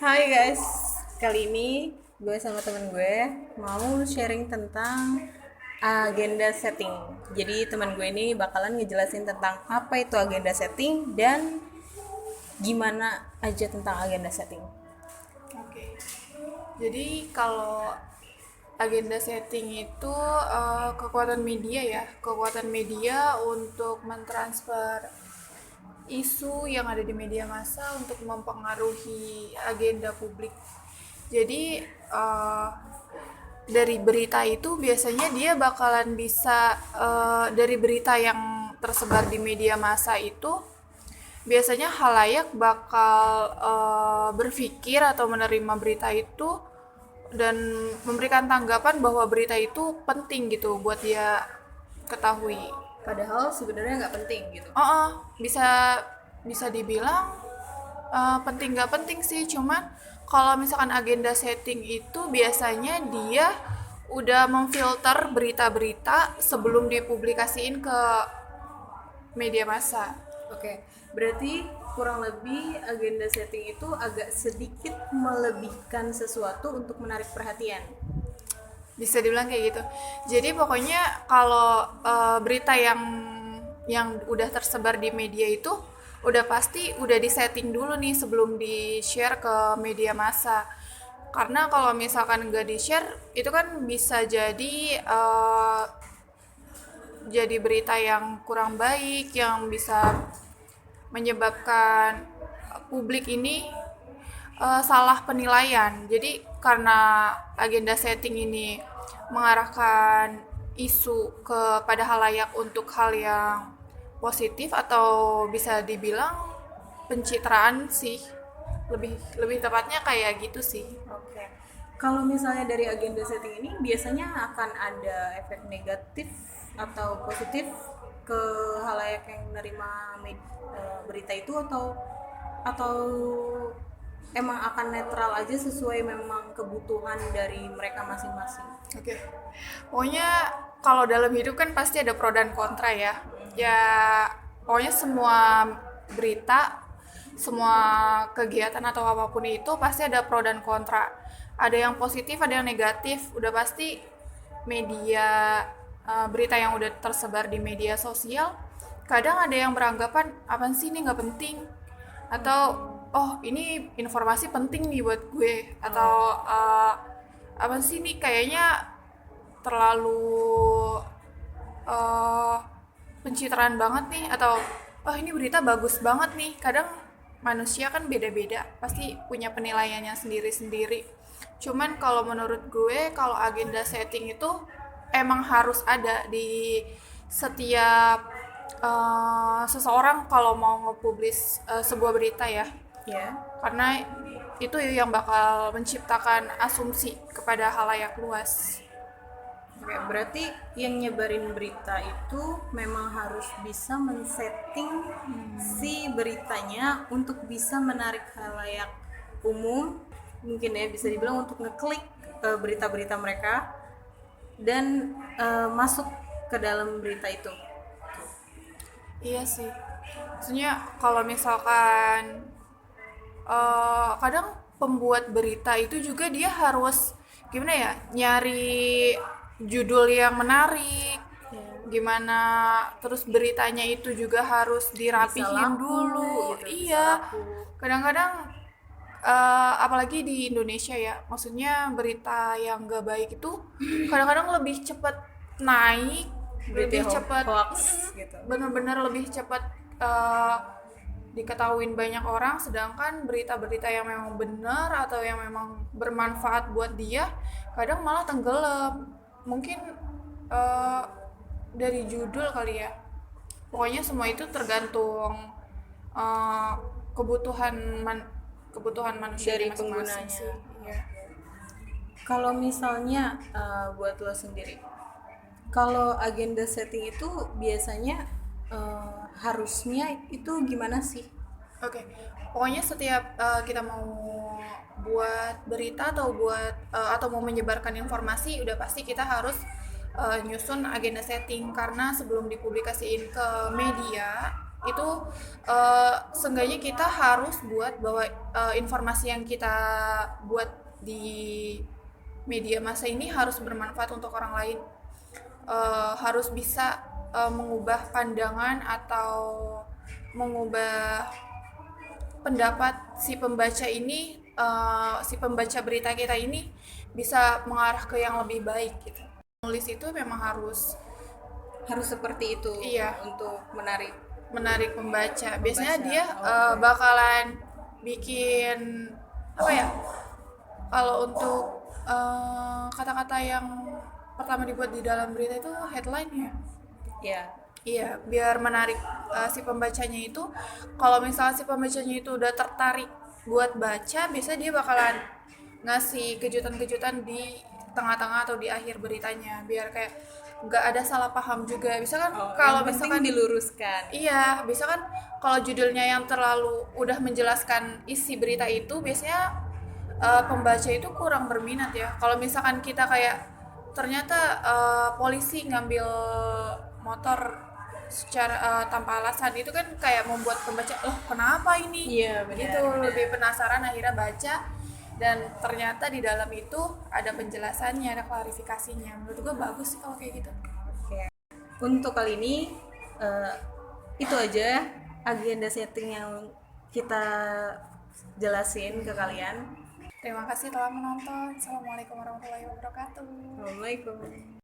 Hai guys, kali ini gue sama temen gue mau sharing tentang agenda setting. Jadi teman gue ini bakalan ngejelasin tentang apa itu agenda setting dan gimana aja tentang agenda setting. Oke. Jadi kalau agenda setting itu kekuatan media ya, kekuatan media untuk mentransfer isu yang ada di media massa untuk mempengaruhi agenda publik. Jadi dari berita itu biasanya dia bakalan bisa dari berita yang tersebar di media massa itu biasanya halayak bakal berpikir atau menerima berita itu dan memberikan tanggapan bahwa berita itu penting gitu buat dia ketahui. Padahal sebenarnya nggak penting gitu. Bisa bisa dibilang penting nggak penting sih, cuman kalau misalkan agenda setting itu biasanya dia udah memfilter berita-berita sebelum dipublikasiin ke media massa. Oke, berarti kurang lebih agenda setting itu agak sedikit melebihkan sesuatu untuk menarik perhatian. Bisa dibilang kayak gitu. Jadi pokoknya kalau berita yang udah tersebar di media itu udah pasti udah disetting dulu nih sebelum di share ke media massa. Karena kalau misalkan nggak di share itu kan bisa jadi berita yang kurang baik yang bisa menyebabkan publik ini salah penilaian. Jadi karena agenda setting ini mengarahkan isu kepada halayak untuk hal yang positif atau bisa dibilang pencitraan sih. Lebih lebih tepatnya kayak gitu sih. Oke. Kalau misalnya dari agenda setting ini biasanya akan ada efek negatif atau positif ke halayak yang menerima berita itu atau emang akan netral aja sesuai memang kebutuhan dari mereka masing-masing. Oke. Pokoknya kalau dalam hidup kan pasti ada pro dan kontra ya. Ya pokoknya semua berita, semua kegiatan atau apapun itu pasti ada pro dan kontra. Ada yang positif, ada yang negatif. Udah pasti media berita yang udah tersebar di media sosial kadang ada yang beranggapan apa sih ini nggak penting atau oh ini informasi penting nih buat gue atau apa sih ini kayaknya terlalu uh, pencitraan banget nih atau oh ini berita bagus banget nih. Kadang manusia kan beda-beda pasti punya penilaiannya sendiri-sendiri. Cuman kalau menurut gue kalau agenda setting itu emang harus ada di setiap seseorang kalau mau nge-publish sebuah berita ya, Ya. karena itu yang bakal menciptakan asumsi kepada halayak luas. Oke, berarti yang nyebarin berita itu memang harus bisa men-setting si beritanya untuk bisa menarik halayak umum, mungkin ya bisa dibilang untuk ngeklik berita-berita mereka dan masuk ke dalam berita itu. Iya sih, maksudnya kalau misalkan kadang pembuat berita itu juga dia harus gimana ya nyari judul yang menarik, gimana terus beritanya itu juga harus Bisa dirapihin laku dulu. gitu, bisa Iya, laku. kadang-kadang apalagi di Indonesia ya, maksudnya berita yang gak baik itu kadang-kadang lebih cepat naik, Berita lebih cepat, hoax gitu. bener-bener lebih cepat eh, diketahuin banyak orang, sedangkan berita-berita yang memang benar atau yang memang bermanfaat buat dia kadang malah tenggelam. Mungkin eh, dari judul kali ya. Pokoknya semua itu tergantung eh, kebutuhan kebutuhan manusia Dari masing-masing penggunanya. sih. Iya. Kalau misalnya buat lo sendiri, kalau agenda setting itu biasanya harusnya itu gimana sih? Oke, pokoknya setiap kita mau buat berita atau atau mau menyebarkan informasi, udah pasti kita harus nyusun agenda setting karena sebelum dipublikasiin ke media itu seenggaknya kita harus buat bahwa informasi yang kita buat di media massa ini harus bermanfaat untuk orang lain. Harus bisa mengubah pandangan atau mengubah pendapat si pembaca ini, si pembaca berita kita ini bisa mengarah ke yang lebih baik gitu. Nulis itu memang harus seperti itu. Iya. Untuk menarik pembaca. Biasanya dia Oke. bakalan bikin apa ya? Kalau untuk kata-kata yang pertama dibuat di dalam berita itu headline-nya. Ya. Iya, biar menarik si pembacanya itu. Kalau misalnya si pembacanya itu udah tertarik buat baca, biasanya dia bakalan ngasih kejutan-kejutan di tengah-tengah atau di akhir beritanya, biar kayak nggak ada salah paham juga. Bisa kan kalau Yang penting misalkan diluruskan. iya, bisa kan kalau judulnya yang terlalu udah menjelaskan isi berita itu, biasanya pembaca itu kurang berminat ya. Kalau misalkan kita kayak ternyata polisi ngambil motor secara tanpa alasan, itu kan kayak membuat pembaca, oh kenapa ini? Iya, benar. Gitu, lebih penasaran akhirnya baca, dan ternyata di dalam itu ada penjelasannya, ada klarifikasinya. Menurut gue bagus sih kalau kayak gitu. Oke. Untuk kali ini itu aja agenda setting yang kita jelasin ke kalian. Terima kasih telah menonton. Assalamualaikum warahmatullahi wabarakatuh. Assalamualaikum.